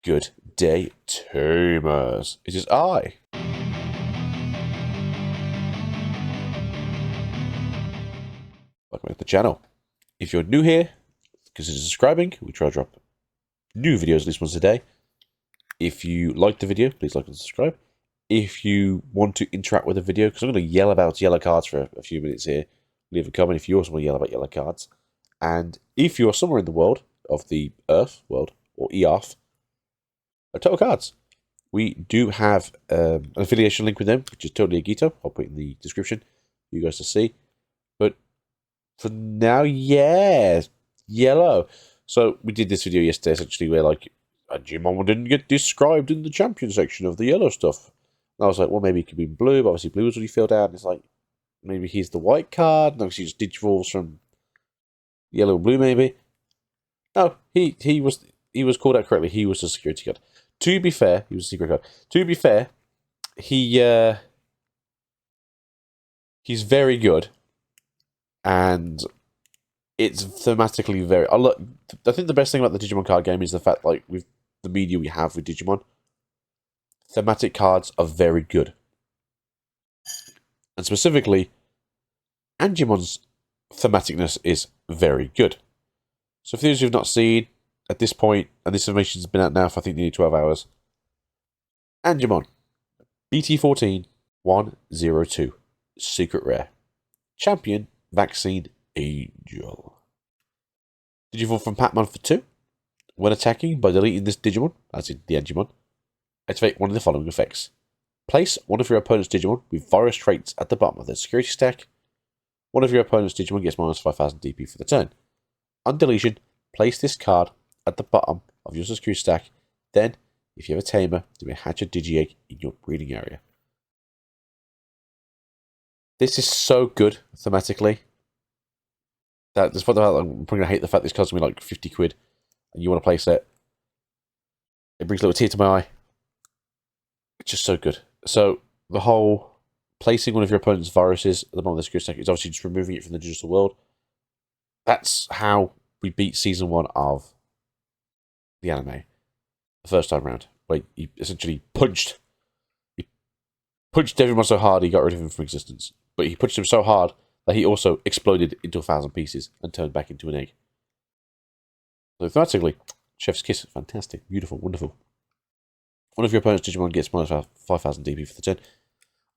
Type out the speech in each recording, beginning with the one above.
Good day, Tamers. It is I. Welcome back to the channel. If you're new here, consider subscribing. We try to drop new videos at least once a day. If you like the video, please like and subscribe. If you want to interact with the video, because I'm going to yell about yellow cards for a few minutes here, leave a comment if you also want to yell about yellow cards. And if you're somewhere in the world of the Earth world, or EARTH, Total Cards, we do have an affiliation link with them, which is totally a Gito. I'll put it in the description for you guys to see. But for now, yeah, yellow. So we did this video yesterday, essentially, where like Angemon didn't get described in the champion section of the yellow stuff. And I was like, well, maybe it could be blue, but obviously blue was already filled out. And it's like, maybe he's the white card. And obviously just digivolves from yellow and blue, maybe. No, he was called out correctly. He was a security guard. To be fair, he was a secret card. To be fair, he's very good, and it's thematically very. I think the best thing about the Digimon card game is the fact, like, with the media we have with Digimon, thematic cards are very good, and specifically, Angemon's thematicness is very good. So, for those who've not seen, at this point, and this information's been out now for I think nearly 12 hours, Angemon, BT14 102, Secret Rare, Champion, Vaccine, Angel. Digivolve from Patmon for 2. When attacking, by deleting this Digimon, as in the Angemon, activate one of the following effects. Place one of your opponent's Digimon with virus traits at the bottom of their security stack. One of your opponent's Digimon gets minus 5000 DP for the turn. On deletion, place this card at the bottom of your security stack. Then, if you have a tamer, do a hatch a Digi-Egg in your breeding area. This is so good thematically. Despite the fact that I'm probably going to hate the fact this costs me like 50 quid and you want to place it, it brings a little tear to my eye. It's just so good. So, the whole placing one of your opponent's viruses at the bottom of the security stack is obviously just removing it from the digital world. That's how we beat Season 1 of the anime the first time round, where he essentially punched everyone so hard he got rid of him from existence. But he punched him so hard that he also exploded into 1,000 pieces and turned back into an egg. So thematically, Chef's Kiss, fantastic, beautiful, wonderful. One of your opponent's Digimon gets minus 5,000 DP for the turn.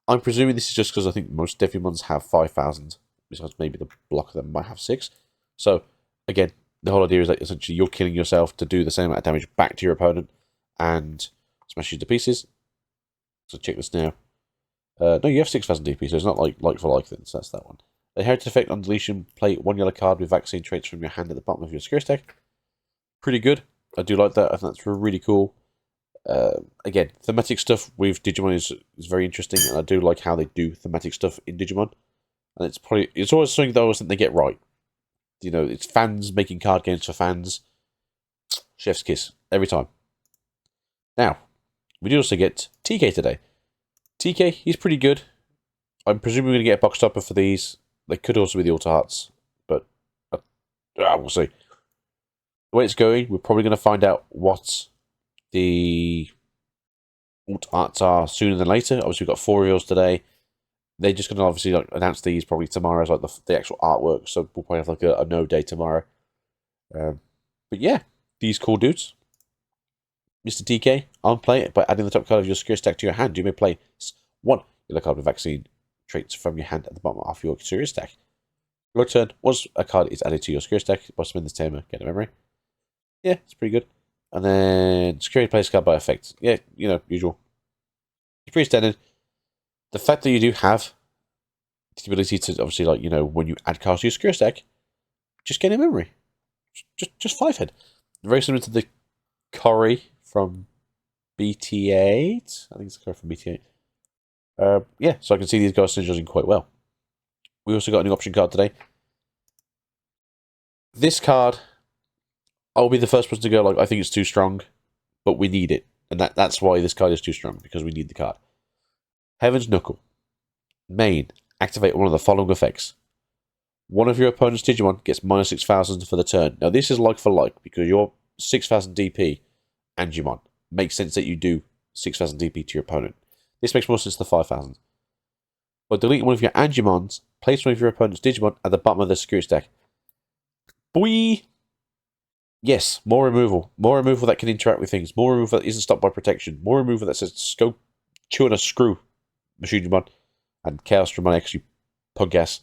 I'm presuming this is just because I think most Devimons have 5,000, besides maybe the block of them might have 6. So, again, the whole idea is that essentially you're killing yourself to do the same amount of damage back to your opponent and smash you to pieces. So check this now. No, you have 6,000 DP, so it's not like for like then, so that's that one. A heritage effect on deletion, play one yellow card with vaccine traits from your hand at the bottom of your security stack. Pretty good. I do like that. I think that's really cool. Again, thematic stuff with Digimon is very interesting, and I do like how they do thematic stuff in Digimon. And it's always something that I always think they get right. You know, it's fans making card games for fans. Chef's kiss. Every time. Now, we do also get TK today. TK, he's pretty good. I'm presuming we're going to get a box topper for these. They could also be the Alter Hearts, but we'll see. The way it's going, we're probably going to find out what the Alter Hearts are sooner than later. Obviously, we've got 4 reveals today. They're just going to obviously announce these probably tomorrow as like the actual artwork, so we'll probably have like a no day tomorrow. But yeah, these cool dudes. Mr. TK, on play by adding the top card of your security stack to your hand. You may play one yellow card with vaccine traits from your hand at the bottom of your security stack. Your turn, once a card is added to your security stack, by spending this tamer, get a memory. Yeah, it's pretty good. And then security place card by effect. Yeah, you know, usual. It's pretty standard. The fact that you do have the ability to obviously, like, you know, when you add cards to your security stack, just get a memory. Just 5-head. Very similar to the Cory from BT8. I think it's a Cory from BT8. Yeah, so I can see these guys synergizing quite well. We also got a new option card today. This card, I'll be the first person to go, like, I think it's too strong, but we need it. And that's why this card is too strong, because we need the card. Heaven's Knuckle. Main. Activate one of the following effects. One of your opponent's Digimon gets -6,000 for the turn. Now, this is like for like, because you're 6,000 DP Angemon. makes sense that you do 6,000 DP to your opponent. This makes more sense than 5,000. By deleting one of your Angemons, place one of your opponent's Digimon at the bottom of the security stack. Boy! Yes, more removal. More removal that can interact with things. More removal that isn't stopped by protection. More removal that says, go chew on a screw, Machinimon. And Chaos Dramon actually pug gas.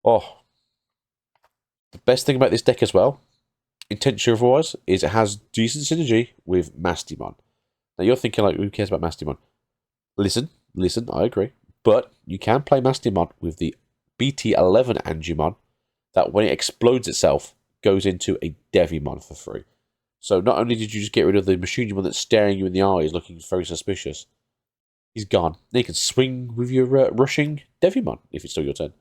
Oh. The best thing about this deck as well, intention otherwise, is it has decent synergy with Mastimon. Now you're thinking, like, who cares about Mastimon? Listen, I agree. But you can play Mastimon with the BT14 Angemon that when it explodes itself, goes into a Devimon for free. So not only did you just get rid of the Machinimon that's staring you in the eyes, looking very suspicious, he's gone. Now you can swing with your rushing Devimon if it's still your turn.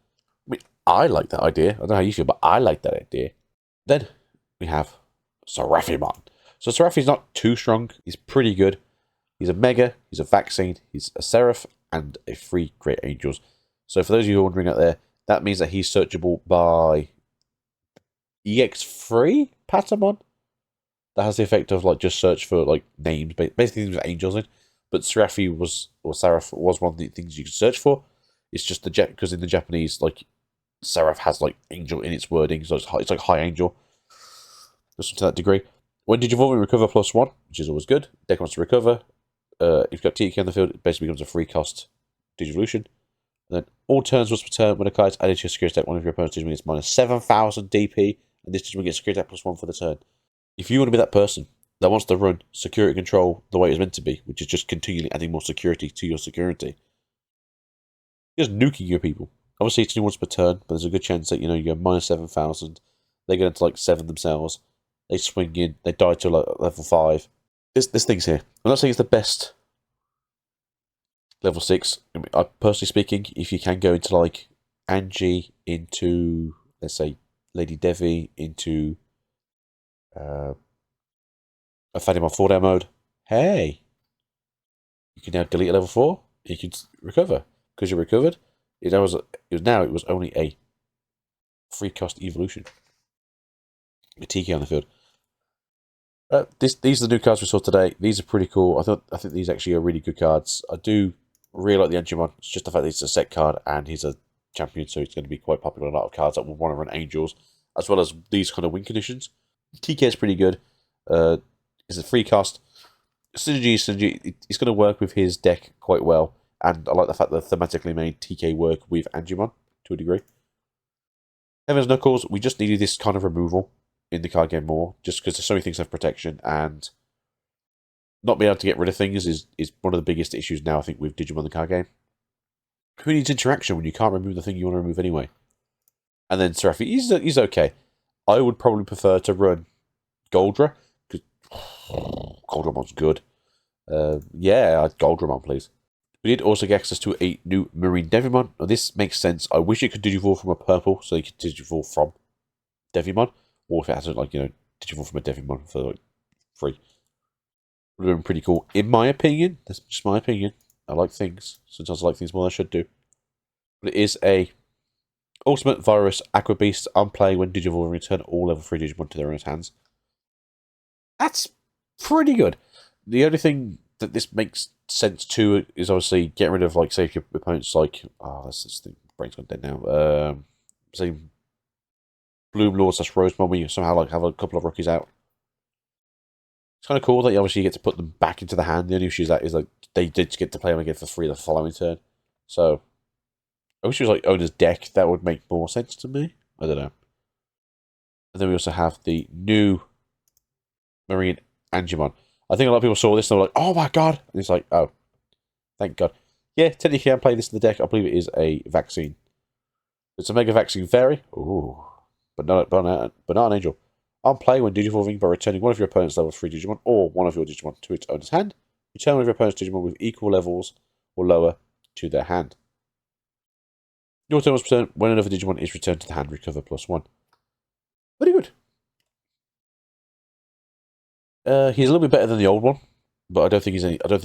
I mean, I like that idea. I don't know how you feel, but I like that idea. Then we have Seraphimon. So Seraphi's not too strong. He's pretty good. He's a Mega, he's a Vaccine, he's a Seraph, and a 3 Great Angels. So for those of you wondering out there, that means that he's searchable by EX3 Patamon. That has the effect of like just search for like names, basically things with angels in. But Seraph was one of the things you could search for. It's just because in the Japanese, like Seraph has like angel in its wording, so it's like high angel, just to that degree. When Digivolve and recover +1, which is always good. Deck wants to recover. If you've got TK on the field, it basically becomes a free cost Digivolution. Then all turns once per turn, when a card is added to your security stack, one of your opponent's Digimon gets minus 7,000 DP, and this Digimon gets security stack +1 for the turn. If you want to be that person that wants to run security control the way it's meant to be, which is just continually adding more security to your security, just nuking your people. Obviously, it's only once per turn, but there's a good chance that, you know, you go minus 7,000, they get into like 7 themselves, they swing in, they die to like level 5. There's things here. I'm not saying it's the best level 6. I personally speaking, if you can go into like Angie, into, let's say, Lady Devi, into a Fadimon 4-down mode, hey, you can now delete a level 4, you can recover. Because you're recovered, it was only a free cost evolution. A TK on the field. These are the new cards we saw today. These are pretty cool. I think these actually are really good cards. I do really like the Angemon. It's just the fact that it's a set card and he's a champion, so it's going to be quite popular in a lot of cards that will want to run Angels, as well as these kind of win conditions. TK is pretty good. It's a free cost. Synergy. It's going to work with his deck quite well, and I like the fact that thematically made TK work with Angemon to a degree. Heaven's Knuckles, we just needed this kind of removal in the card game more, just because so many things have protection, and not being able to get rid of things is one of the biggest issues now, I think, with Digimon the card game. Who needs interaction when you can't remove the thing you want to remove anyway? And then Seraphi, he's okay. I would probably prefer to run Goldra, because Goldramon's good. Yeah, Goldramon, please. We did also get access to a new Marine Devimon. Now, this makes sense. I wish it could Digivolve from a purple, so you could Digivolve from Devimon. Or if it hasn't, like, you know, Digivolve from a Devimon for, like, free. Would have been pretty cool. In my opinion, that's just my opinion. I like things. Sometimes I like things more than I should do. But it is a Ultimate Virus Aqua Beast. I'm playing when Digivolve and return all level 3 Digimon to their own hands. That's pretty good. The only thing that this makes sense to is obviously getting rid of, like, say, if your opponent's like, oh, that's this thing, brain's gone dead now. Say Bloom Lord / Rosemon, where you somehow like have a couple of rookies out. It's kind of cool that you obviously get to put them back into the hand. The only issue is that is like they did get to play them again for free the following turn. So I wish it was like owner's deck. That would make more sense to me. I don't know. And then we also have the new Marine Angemon. I think a lot of people saw this and they were like, "Oh my god!" And it's like, "Oh, thank God." Yeah, technically, I'm playing this in the deck. I believe it is a Vaccine. It's a Mega Vaccine Fairy. Ooh, but not an Angel. On play, when Digivolving, by returning one of your opponent's level 3 Digimon or one of your Digimon to its owner's hand, return one of your opponent's Digimon with equal levels or lower to their hand. Your turn was returned when another Digimon is returned to the hand, recover +1. Very good. He's a little bit better than the old one, but I don't think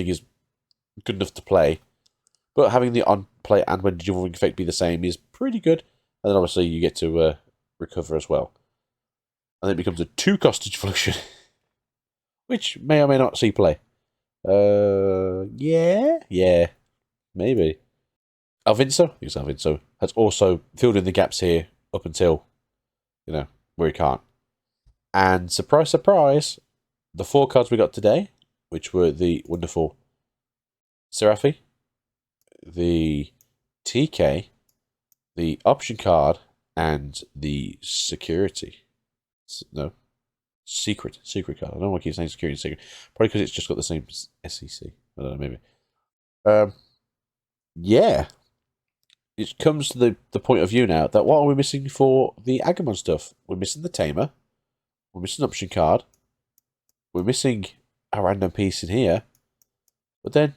he's good enough to play. But having the on play and when Digivolving effect be the same is pretty good. And then obviously you get to recover as well. And then it becomes a 2-cost Digivolution. which may or may not see play. Yeah, maybe. Alvinso, yes, Alvinso, has also filled in the gaps here up until, where he can't. And surprise, surprise, the 4 cards we got today, which were the wonderful Serafi, the TK, the option card, and the security. No, secret card. I don't know why I keep saying security and secret. Probably because it's just got the same SEC. I don't know, maybe. Yeah. It comes to the point of view now that what are we missing for the Angemon stuff? We're missing the Tamer. We're missing an option card. We're missing a random piece in here. But then,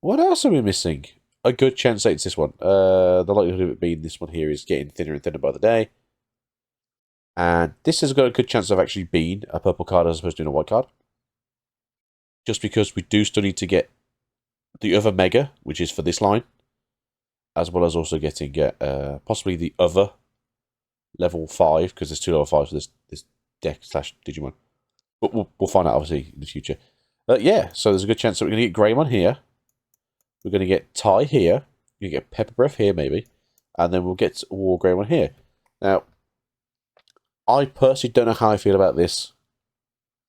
what else are we missing? A good chance that it's this one. The likelihood of it being this one here is getting thinner and thinner by the day. And this has got a good chance of actually being a purple card as opposed to a white card. Just because we do still need to get the other Mega, which is for this line. As well as also getting possibly the other level 5, because there's 2 level 5s for this deck / Digimon. But we'll find out, obviously, in the future. Yeah, so there's a good chance that we're going to get Greymon here. We're going to get Tai here. We're going to get Pepper Breath here, maybe. And then we'll get War Greymon here. Now, I personally don't know how I feel about this.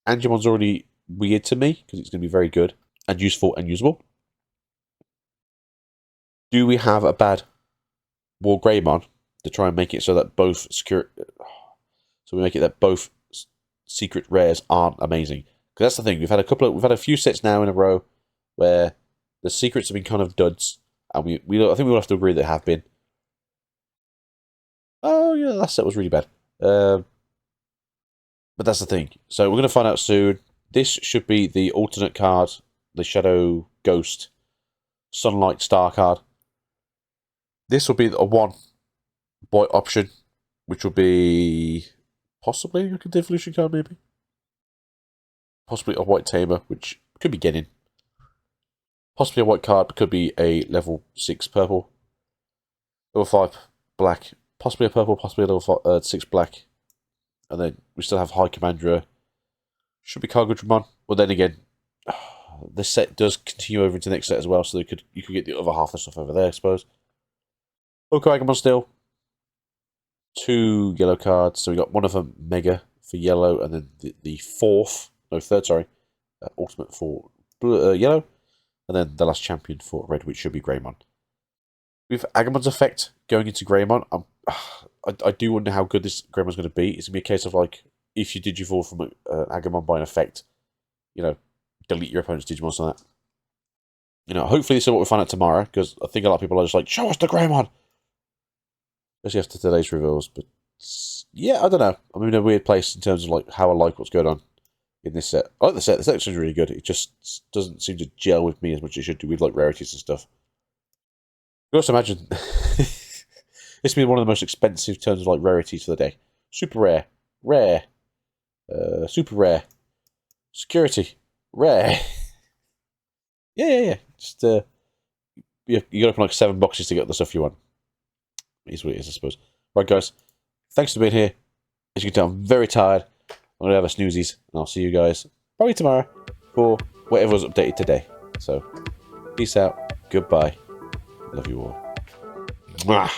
Angemon's already weird to me, because it's going to be very good and useful and usable. Do we have a bad War Greymon to try and make it so that both both secret rares aren't amazing? Because that's the thing. We've had a few sets now in a row where the secrets have been kind of duds, and I think we'll have to agree they have been. Oh yeah, last set was really bad. But that's the thing. So we're going to find out soon. This should be the alternate card, the Shadow Ghost Sunlight Star card. This will be a 1 white option, which will be possibly a Evolution card, maybe. Possibly a white Tamer, which could be getting. Possibly a white card, but could be a level 6 purple. Level 5 black. Possibly a purple, possibly a level 6 black. And then we still have High Commandra. Should be Cargudramon. Well, then again, this set does continue over into the next set as well, so you could get the other half of the stuff over there, I suppose. Oko Angemon still. 2 yellow cards. So we got one of them Mega for yellow, and then third, sorry. Ultimate for yellow. And then the last champion for red, which should be Greymon. With Angemon's effect going into Greymon, I do wonder how good this Greymon's going to be. It's going to be a case of, like, if you Digivolve from Angemon by an effect, delete your opponent's Digimon on that. Hopefully this is what we find out tomorrow, because I think a lot of people are just like, show us the Greymon! Especially after today's reveals, but yeah, I don't know. I'm in a weird place in terms of like how I like what's going on in this set. I like the set. The section's really good. It just doesn't seem to gel with me as much as it should do with like rarities and stuff. You can also imagine this will be one of the most expensive terms of like rarities for the day. Super rare, rare, super rare, security, rare. yeah. Just you got to open like 7 boxes to get the stuff you want. Is what it is, I suppose. Right, guys. Thanks for being here. As you can tell, I'm very tired. I'm going to have a snoozies, and I'll see you guys probably tomorrow for whatever was updated today. So, peace out. Goodbye. Love you all. Mwah.